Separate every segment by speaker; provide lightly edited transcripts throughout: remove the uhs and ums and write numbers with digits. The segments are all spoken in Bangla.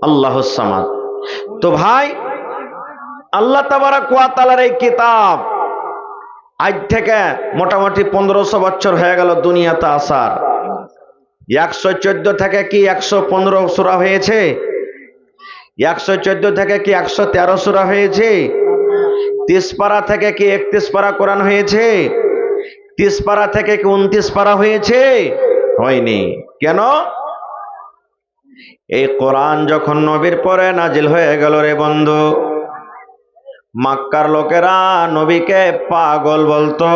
Speaker 1: আল্লাহুস সামাদ। তো ভাই, আল্লাহ তাবারাক ওয়া তাআলার এই কিতাব আজ থেকে মোটামুটি 1500 বছর হয়ে গেল দুনিয়াতে আসার। 114 থেকে কি 115 সূরা হয়েছে? 114 থেকে কি 113 সূরা হয়েছে? 30 পারা থেকে কি 31 পারা কোরআন হয়েছে? 30 পারা থেকে কি 29 পারা হয়েছে? হয়নি। কেন? এই কোরআন যখন নবীর পরে নাজিল হয়ে গেল রে বন্ধু, মক্কার লোকেরা নবীকে পাগল বলতো।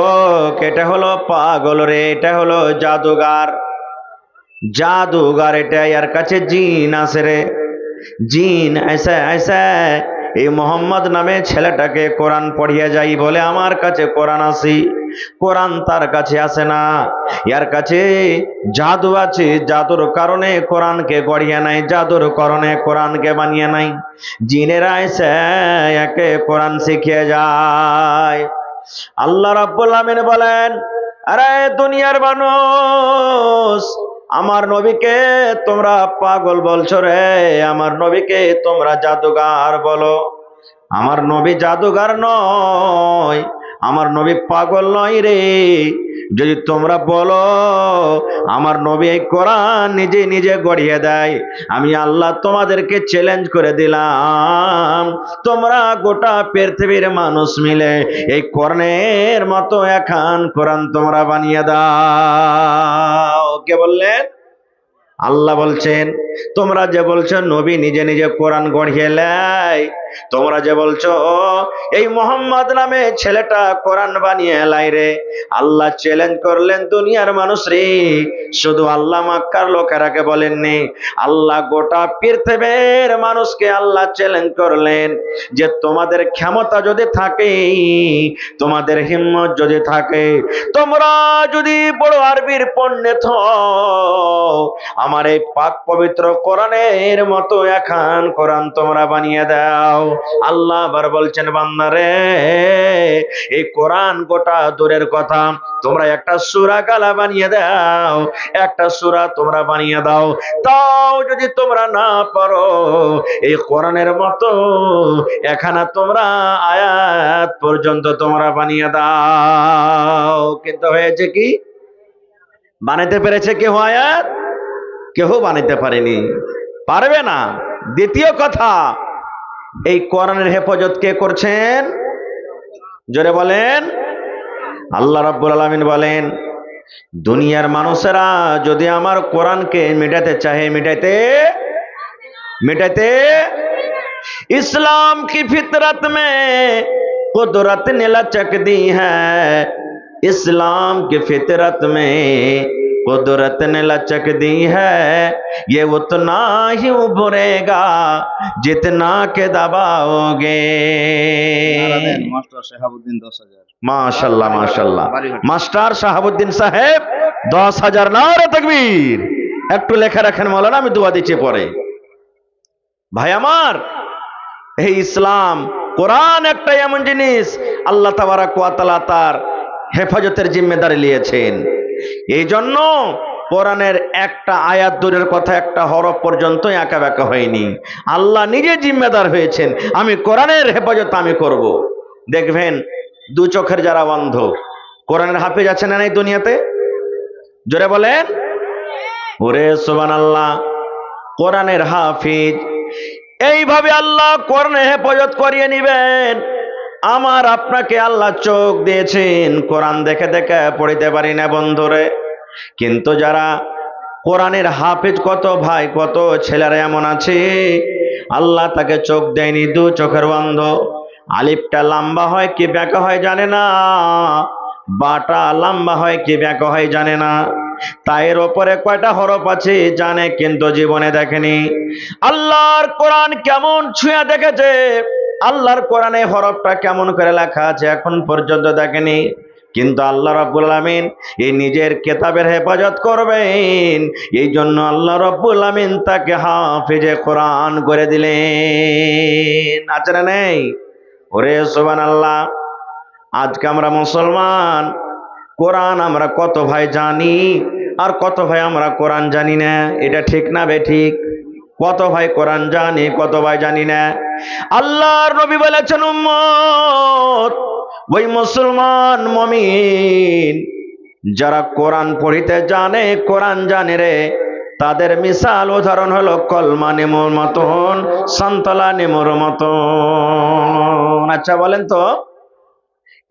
Speaker 1: এটা হলো পাগল রে, এটা হলো জাদুগার, জাদুগার, এটা এর কাছে জিন আছে রে। জিন ऐसा ऐसा এই মোহাম্মদ নামে ছেলেটাকে কোরআন পড়িয়ে যাই বলে আমার কাছে কোরআন আসি, কোরআন তার কাছে আসে না, এর কাছে জাদু আছে, জাদুর কারণে কোরআনকে গড়িয়ে নাই, জাদুর কারণে কোরআনকে বানিয়ে নাই। জিনেরা এসে একে কোরআন শিখিয়ে যায়। আল্লাহ রাব্বুল আমিন বলেন, আরে দুনিয়ার মানুষ, আমার নবীকে তোমরা পাগল বলছো রে, আমার নবীকে তোমরা জাদুগার বলো। আমার নবী জাদুগার নয়, আমার নবী পাগল নয় রে। যদি তোমরা বলো আমার নবী এই কোরআন নিজে নিজে গড়িয়ে দেয়, আমি আল্লাহ তোমাদেরকে চ্যালেঞ্জ করে দিলাম, তোমরা গোটা পৃথিবীর মানুষ মিলে এই কোরআনের মতো একখান কোরআন তোমরা বানিয়ে দাও। কে বললেন? আল্লাহ বলছেন, তোমরা যে বলছো নবী নিজে নিজে কোরআন গড়িয়ে লাই, তোমরা যে বলছো এই মোহাম্মদ নামে ছেলেটা কোরআন বানিয়ে লাই রে, আল্লাহ চ্যালেঞ্জ করলেন দুনিয়ার মানুষ রে। শুধু আল্লাহ মক্কার লোকেরাকে বলেননি, আল্লাহ গোটা পৃথিবীর মানুষকে আল্লাহ চ্যালেঞ্জ করলেন যে তোমাদের ক্ষমতা যদি থাকে, তোমাদের হিম্মত যদি থাকে, তোমরা যদি বড় আরবির পণ্ডিত হও, আমার এই পাক পবিত্র কোরআনের মতো একখান কোরআন তোমরা বানিয়ে দাও। আল্লাহ আবার বলছেন, বান্দারে এই কোরআন গোটা দূরের কথা, তোমরা একটা সূরা কালা বানিয়ে দাও, একটা সূরা তোমরা বানিয়ে দাও। তাও যদি তোমরা না পারো, এই কোরআনের মতো এখানে তোমরা আয়াত পর্যন্ত তোমরা বানিয়ে দাও। কিন্তু হয়েছে কি? বানাইতে পেরেছে কেউ আয়াত? কেউ বানাইতে পারেনি, পারবে না। দ্বিতীয় কথা, এই কোরআনের হেফাজত কে করছেন? জোরে বলেন। আল্লাহ রাব্বুল আলামিন বলেন, দুনিয়ার মানুষেরা যদি আমার কোরআনকে মিটাতে চাহে, मिटाते इस्लाम की फितरत में कुदरत ने लचक दी है, इस्लाम की फितरत में कुदरत ने लचक दी है, ये उतना ही उभरेगा जितना के दबाओगे।
Speaker 2: मास्टर শাহাবুদ্দিন 10,000।
Speaker 1: माशाल्लाह माशाल्लाह, मास्टर শাহাবুদ্দিন সাহেব 10,000 নারে তাকবীর। একটু লেখা রাখেন মাওলানা, আমি দোয়া দিচ্ছি পরে। ভাই আমার, এই ইসলাম কোরআন একটা এমন জিনিস আল্লাহ তাবারাক ওয়া তাআলা তার হেফাজতের জিম্মেদারি নিয়েছেন। এই জন্য কোরআনের একটা আয়াত দূরের কথা, একটা হরফ পর্যন্ত একা বেঁকা হয়নি। আল্লাহ নিজে জিম্মেদার হয়েছেন, আমি কোরআনের হেফাজত আমি করব। দেখবেন দু চোখের যারা অন্ধ, কোরআনের হাফেজ আছে না নাই দুনিয়াতে? জোরে বলেন। ওরে সুবহানাল্লাহ, কোরআনের হাফেজ। এইভাবে আল্লাহ কোরআনে হেফাজত করিয়ে নিবেন। আমার আপনাকে আল্লাহ চোখ দিয়েছেন, কোরআন দেখে দেখে পড়িতে পারি না বন্ধুরে। কিন্তু যারা কোরআনের হাফেজ, কত ভাই কত ছেলেরা এমন আছে আল্লাহ তাকে চোখ দেয়নি, দু চোখের অন্ধ। আলিফটা লম্বা হয় কি ব্যাকা হয় জানে না, বাটা লম্বা হয় কি ব্যাকা হয় জানে না, তায়ের ওপরে কয়টা হরফ আছে জানে, কিন্তু জীবনে দেখেনি। আল্লাহর কোরআন কেমন ছুঁয়া দেখেছে, আল্লাহর কোরআনে হরফটা কেমন করে লেখা আছে এখন পর্যন্ত দেখেনি। কিন্তু আল্লাহ রাব্বুল আমিন এই নিজের কিতাবের হেফাজত করবেন, এই জন্য আল্লাহ রাব্বুল আমিন তাকে হাফেজে কোরআন করে দিলেন। আছে না নেই? ওরে সুবহানাল্লাহ। আজকে আমরা মুসলমান, কোরআন আমরা কত ভাই জানি আর কত ভাই আমরা কোরআন জানি না। এটা ঠিক না বে ঠিক? কত ভাই কোরআন জানি, কত ভাই জানি না। আল্লাহর নবী বলেছেন, উম্মত, ওই মুসলমান মুমিন যারা কোরআন পড়িতে জানে, কোরআন জানে রে, তাদের মিসাল উদাহরণ হলো কলমা নেমুর মতন, সন্তলা নেমুর মতন। আচ্ছা বলেন তো,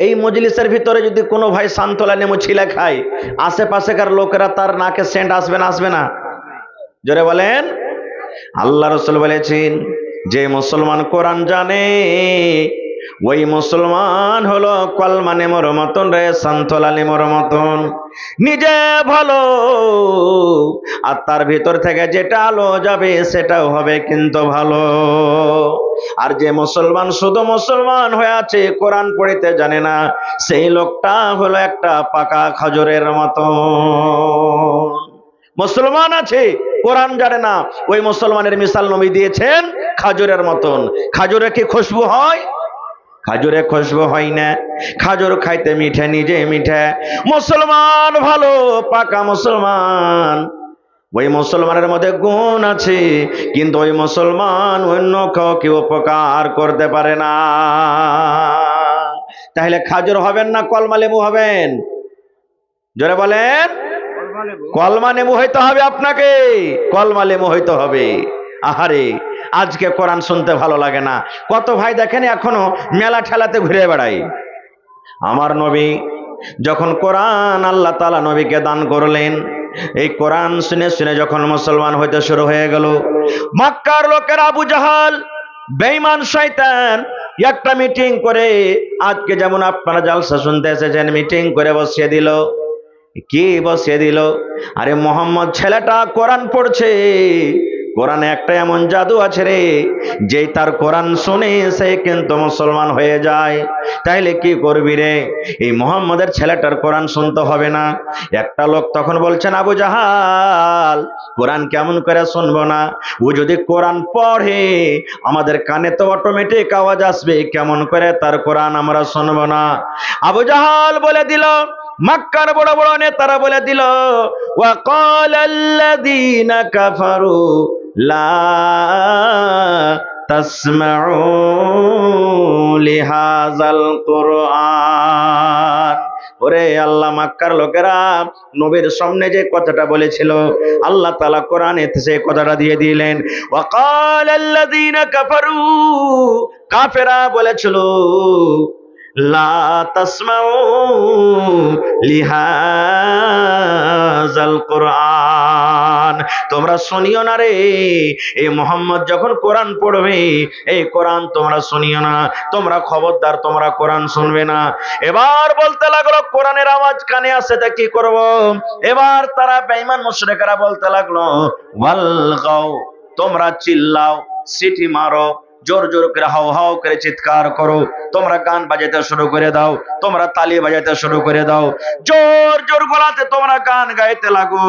Speaker 1: এই মজলিসের ভিতরে যদি কোনো ভাই সান্তলা নেমু ছিলে খায়, আশেপাশেকার লোকেরা তার নাকে সেন্ট আসবে না, আসবে না? জোরে বলেন। আল্লাহ রাসূল বলেছেন, যে মুসলমান কোরআন জানে ওই মুসলমান হলো কলমা নেমুর মতন রে, সান্তলা নেমুর মতন। নিজে ভালো, আর তার ভিতর থেকে যেটা আলো যাবে সেটাও হবে কিন্তু ভালো। আর যে মুসলমান শুধু মুসলমান হয়ে আছে, কোরআন পড়িতে জানে না, সেই লোকটা হলো একটা পাকা খেজুরের মতো। মুসলমান আছে, কোরআন জানে না, ওই মুসলমানের মিসাল নবী দিয়েছেন খাজুরের মতন। খাজুরে কি খুশবু হয়? খাজুরে খুশবু হয় না। খাজুর খাইতে মিঠে, নিজে মিঠে। মুসলমান ভালো, পাকা মুসলমান, ওই মুসলমানের মধ্যে গুণ আছে, কিন্তু ওই মুসলমান অন্য কাউকে উপকার করতে পারে না। তাহলে খাজুর হবেন না কলমা লেবু হবেন? জোরে বলেন। কলমা লেবু হইতে হবে আপনাকে, কলমা লেবু হইতে হবে। আহারে, আজকে কোরআন শুনতে ভালো লাগে না। কত ভাই দেখেন এখনো মেলা ঠেলাতে ঘুরে বেড়াই। আমার নবী যখন কোরআন আল্লাহ তাআলা নবীকে দান করলেন, এই কোরআন শুনে শুনে যখন মুসলমান হইতে শুরু হয়ে গেল, মক্কার লোকের আবু জাহাল বেঈমান শয়তান একটা মিটিং করে, আজকে যেমন আপনারা জালসা শুনতে এসেছেন, মিটিং করে বসিয়ে দিল। কি বসিয়ে দিল? আরে মোহাম্মদ ছেলেটা কোরআন পড়ছে, কোরআনে একটা এমন জাদু আছে রে, যেই তার কোরআন শুনে সে কিন্তু মুসলমান হয়ে যায়। তাইলে কি করবি রে? এই মোহাম্মদের ছেলেটার কোরআন শুনতে হবে না? একটা লোক তখন বলছেন, আবু জাহাল কোরআন কেমন করে শুনবো না? ও যদি কোরআন পড়ে আমাদের কানে তো অটোমেটিক আওয়াজ আসবে, কেমন করে তার কোরআন আমরা শুনবো না? আবু জাহাল বলে দিল, মক্কার বড় বড় নেতারা বলে দিল, ওয়াকালাল্লাযীনা কাফারু লা তাসমাউ লিহাযাল কুরআন। ওরে আল্লাহ, মক্কার লোকেরা নবীর সামনে যে কথাটা বলেছিল, আল্লাহ তাআলা কোরআনে সেই কথাটা দিয়ে দিলেন। ওয়াকালাল্লাযীনা কাফারু, কাফেরা বলেছিল, লা তাসমাউ লিহাযাল কুরআন, তোমরা শুনিও না রে, এই মুহাম্মদ যখন কোরআন পড়বে এই কোরআন তোমরা শুনিও না, তোমরা খবরদার, তোমরা কোরআন শুনবে না। এবার বলতে লাগলো, কোরআনের আওয়াজ কানে আসে তা কি করব? এবার তারা বেঈমান মুশরিকরা বলতে লাগলো, ওয়ালগাও, তোমরা চিল্লাও, সিটি মারো, জোর জোর করে হাও হাও করে চিৎকার করো, তোমরা গান বাজাতে শুরু করে দাও, তোমরা তালি বাজাতে শুরু করে দাও, জোর জোর গলাতে তোমরা গান গাইতে লাগো,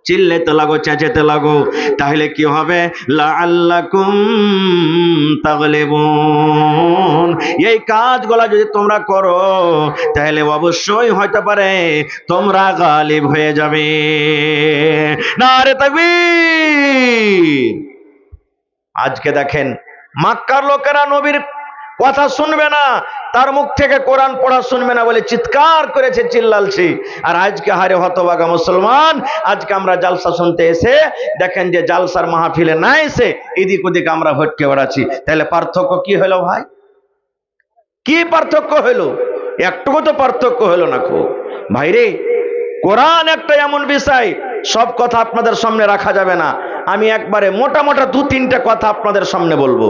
Speaker 1: চিল্লাতে লাগো, চেঁচাতে লাগো। তাহলে কি হবে? লাআল্লাকুম তাগলিবুন, এই কাজগুলো যদি তোমরা করো তাহলে অবশ্যই হতে পারে তোমরা গালিব হয়ে যাবে। নারে তাকবীর। আজকে দেখেন মক্কার লোকেরা নবীর কথা শুনবে না, তার মুখ থেকে কোরআন পড়া শুনবে না বলে চিৎকার করেছে, চিল্লালছি। আর আজকে হারে হতভাগা মুসলমান, আজকে আমরা জালসা শুনতে এসে দেখেন যে জালসার মাহফিলে না এসে এদিক ওদিক আমরা ভটকে বেড়াচ্ছি। তাহলে পার্থক্য কি হলো ভাই? কি পার্থক্য হলো? একটুকু তো পার্থক্য হলো না খুব। ভাইরে, কোরআন একটা এমন বিষয়, সব কথা আপনাদের সামনে রাখা যাবে না। আমি একবারে মোটা মোটা দু তিনটা কথা আপনাদের সামনে বলবো।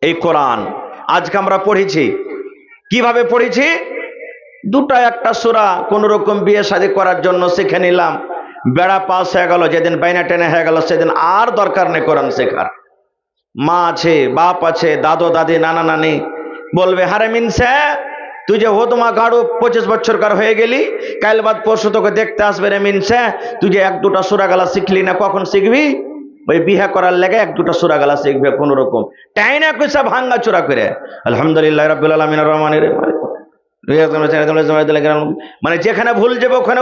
Speaker 1: এই কোরআন আজকে আমরা পড়েছি, কিভাবে পড়েছি? দুটা একটা সূরা কোন রকম বিয়ে শাদী করার জন্য শিখে নিলাম, বেড়া পাস হয়ে গেল, যেদিন বাইনা টেনে হয়ে গেল সেদিন আর দরকার নেই কোরআন শেখার। মা আছে, বাপ আছে, দাদু দাদি, নানা নানি বলবে, হারে মিনসে তুই যে হোদমা গাড়ু 25 বছরকার হয়ে গেলি, কাল বাদ পরশু তোকে দেখতে আসবে রে মিনসে, তুই যে এক দুটা সূরা গালা শিখলি না, কখন শিখবি? ওই বিয়ে করার লেগে এক দুটা সূরা গালা শিখবে কোন রকম, টাইনা কইসা ভাঙ্গা চূড়া করে। আলহামদুলিল্লাহ রাব্বিল আলামিন আর রহমানির মানে যেখানে ভুল যাবে ওখানে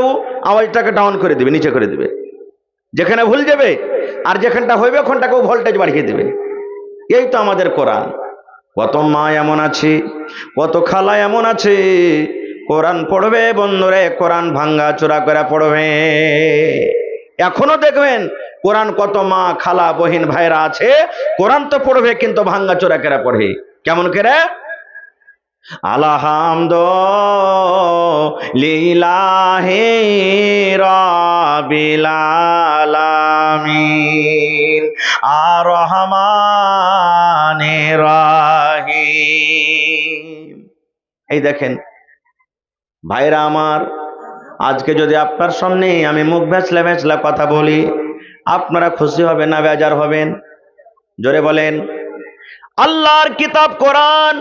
Speaker 1: আওয়াজটাকে ডাউন করে দিবে, নিচে করে দিবে। যেখানে ভুল যাবে আর যেখানটা হইবে ওখানটাকেও ভোল্টেজ বাড়িয়ে দেবে। এই তো আমাদের কোরআন। কত মা এমন আছে, কত খালা এমন আছে, কোরআন পড়বে বন্ধুরে, কোরআন ভাঙ্গা চোরা করে পড়বে। এখনো দেখবেন কোরআন কত মা খালা বহিন ভাইরা আছে, কোরআন তো পড়বে কিন্তু ভাঙ্গা চোরা করে পড়ে। কেমন করে? আলহামদুলিল্লাহি রাব্বিল আলামিন আর রহমানির রহিম। এই দেখেন ভাইরা আমার, আজকে যদি আপনার সামনে আমি মুখ ভেছলা ভেছলা কথা বলি, আপনারা খুশি হবেন না বেজার হবেন? জোরে বলেন। আল্লাহর কিতাব কোরআন,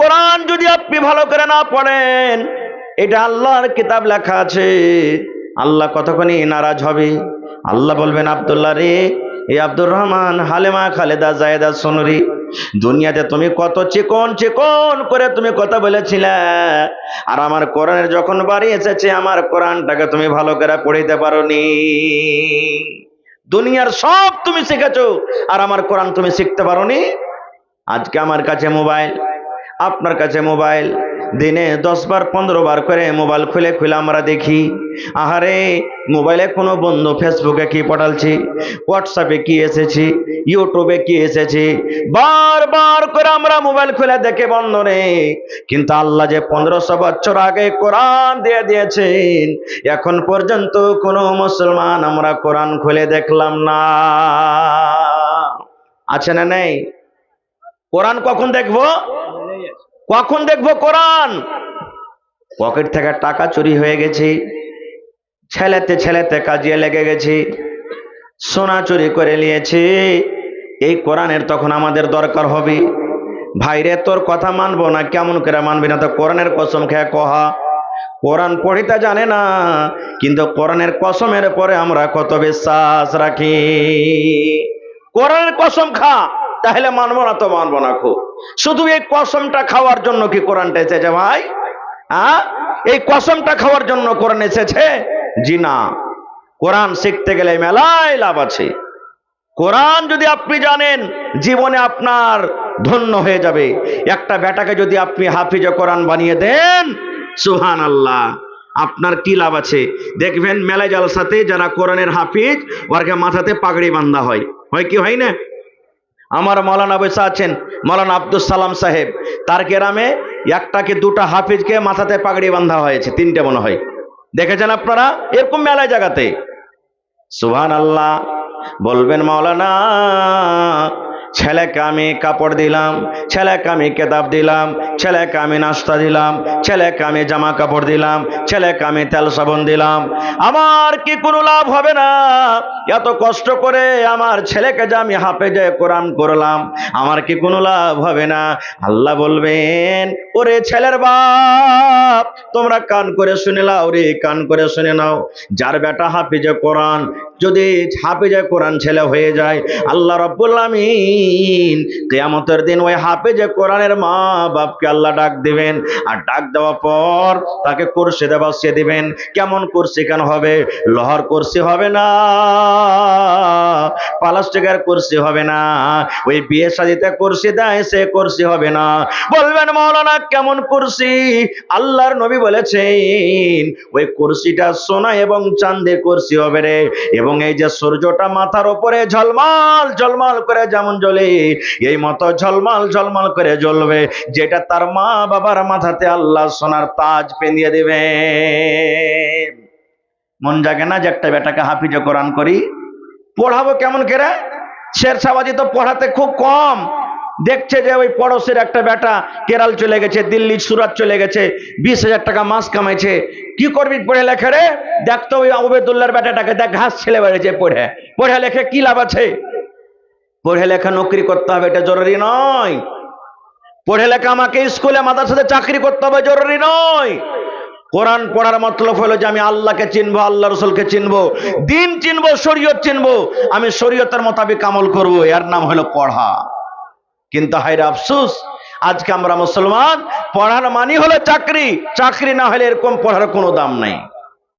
Speaker 1: কোরআন যদি আপনি ভালো করে না পড়েন, এটা আল্লাহর কিতাব লেখা আছে, আল্লাহ কতক্ষণই নারাজ হবে। আল্লাহ বলবেন, আব্দুল্লাহ রে, এই আব্দুর রহমান, হালেমা, খালেদা, জায়েদা, সোনরি, দুনিয়াতে তুমি কত চিকন চিকন করে তুমি কথা বলেছিলে, আর আমার কোরআনের যখন বাড়ি এসেছে আমার কোরআনটাকে তুমি ভালো করে পড়িতে পারোনি। দুনিয়ার সব তুমি শিখেছো আর আমার কোরআন তুমি শিখতে পারোনি। আজকে আমার কাছে মোবাইল, আপনার কাছে মোবাইল, দিনে 10 বার 15 বার করে মোবাইল খুলে খুলে আমরা দেখি। আহারে, মোবাইলে কোনো বন্ধু ফেসবুকে কি পাঠালছি, হোয়াটসঅ্যাপে কি এসেছি, ইউটিউবে কি এসেছি, বারবার করে আমরা মোবাইল খুলে দেখে বন্ধুরে। কিন্তু আল্লাহ যে 1500 বছর আগে কোরআন দিয়ে দিয়েছেন, এখন পর্যন্ত কোনো মুসলমান আমরা কোরআন খুলে দেখলাম না। আছে না নেই? কোরআন কখন দেখবো? কখন দেখবো কোরআন? পকেট থেকে টাকা চুরি হয়ে গেছে, ছেলেতে ছেলেতে কাজিয়ে লেগে গেছে, সোনা চুরি করে নিয়েছে, এই কোরআনের তখন আমাদের দরকার হবে। ভাইরে, তোর কথা মানবো না, কেমন করে মানবি না? তো কোরআনের কসম খেয়ে কহা, কোরআন পড়িতে জানে না, কিন্তু কোরআনের কসমের পরে আমরা কত বিশ্বাস রাখি। কোরআনের কসম খা, তাহলে মানবো না তো মানবো না। খুব শুধু এই কসমটা খাওয়ার জন্য কি কোরআনটা এসেছে ভাই? এই কসমটা খাওয়ার জন্য কোরআন এসেছে? জি না। কোরআন শিখতে গেলে মেলায় লাভ আছে। কোরআন যদি আপনি জানেন, জীবনে আপনার ধন্য হয়ে যাবে। একটা বেটাকে যদি আপনি হাফিজে কোরআন বানিয়ে দেন, সুবহানাল্লাহ, আপনার কি লাভ আছে? দেখবেন মেলা জালসাতে যারা কোরআনের হাফিজ, ওরকে মাথাতে পাগড়ি বাঁধা হয়, হয় কি হয় না? আমার মৌলানা বসে আছেন, মৌলানা আব্দুল সালাম সাহেব, তার গ্রামে একটা কি দুটা হাফিজকে মাথাতে পাগড়ি বাঁধা হয়েছে, 3টে মনে হয়, দেখেছেন আপনারা? এরকম মেলায় জায়গাতে। সুবহানাল্লাহ। বলবেন, মৌলানা, ছেলেকে আমি কাপড় দিলাম, ছেলেকে আমি কেতাব দিলাম, ছেলেকে আমি নাস্তা দিলাম, ছেলেকে আমি জামা কাপড় দিলাম, ছেলেকে আমি তেল সাবান দিলাম, আমার কি কোনো লাভ হবে না? এত কষ্ট করে আমার ছেলেকে যে আমি হাফেজে কোরআন করলাম, আমার কি কোনো লাভ হবে না? আল্লাহ বলবেন, ওরে ছেলের বাপ, তোমরা কান করে শুনে নাও রে, কান করে শুনে নাও। যার বেটা হাফেজে কোরআন, যদি হাফেজে কোরআন ছেলে হয়ে যায়, আল্লাহ রাব্বুল আলামিন কিয়ামতের দিন ওই হাফেজে কোরআনের মা বাপকে আল্লাহ ডাক দিবেন, আর ডাক দেওয়ার পর তাকে কুরসিতে বসিয়ে দিবেন। কেমন কুরসি কেন হবে? লোহার কুরসি হবে না, প্লাস্টিকের কুরসি হবে না, ওই বিয়ে শাদীতে কুরসি দেয় সে কুরসি হবে না। বলবেন, মাওলানা কেমন কুরসি? আল্লাহর নবী বলেছেন, ওই কুরসিটা সোনা এবং চাঁদে কুরসি হবে রে, এবং এই যে সূর্যটা মাথার উপরে ঝলমল ঝলমল করে যেমন জ্বলে, এই মতো ঝলমল ঝলমল করে জ্বলবে, যেটা তার মা বাবার মাথাতে আল্লাহ সোনার তাজ পেঁধিয়ে দেবে। মন জাগে না যে একটা বেটাকে হাফিজে কোরআন করি? পড়াবো কেমন করে? শেরশাহবাজি তো পড়াতে খুব কম। দেখছে যে ওই পড়োশের একটা বেটা কেরাল চলে গেছে, দিল্লি, সুরাত চলে গেছে, 20,000 টাকা মাস কামাইছে। কি করবি পড়ে লেখে রে? দেখতো ওই ওবেদুল্লাহর বেটাটাকে, দেখ ঘাস ছেলে বেড়েছে, পড়ে পড়ে লেখে কি লাভ আছে? পড়ে লেখা নকরি করতে হবে, এটা জরুরি নয়। পড়ে লেখা আমাকে স্কুলে মাদ্রাসাতে চাকরি করতে হবে, জরুরি নয়। কোরআন পড়ার মতলব হলো যে আমি আল্লাহকে চিনবো, আল্লাহ রসুলকে চিনবো, দিন চিনবো, শরীয়ত চিনবো, আমি শরীয়তের মোতাবেক আমল করবো, এর নাম হলো পড়া। কিন্তু হায়রে আফসোস, আজকে আমরা মুসলমান, পড়ার মানি হলো চাকরি, চাকরি না হলে এরকম পড়ার কোনো দাম নাই।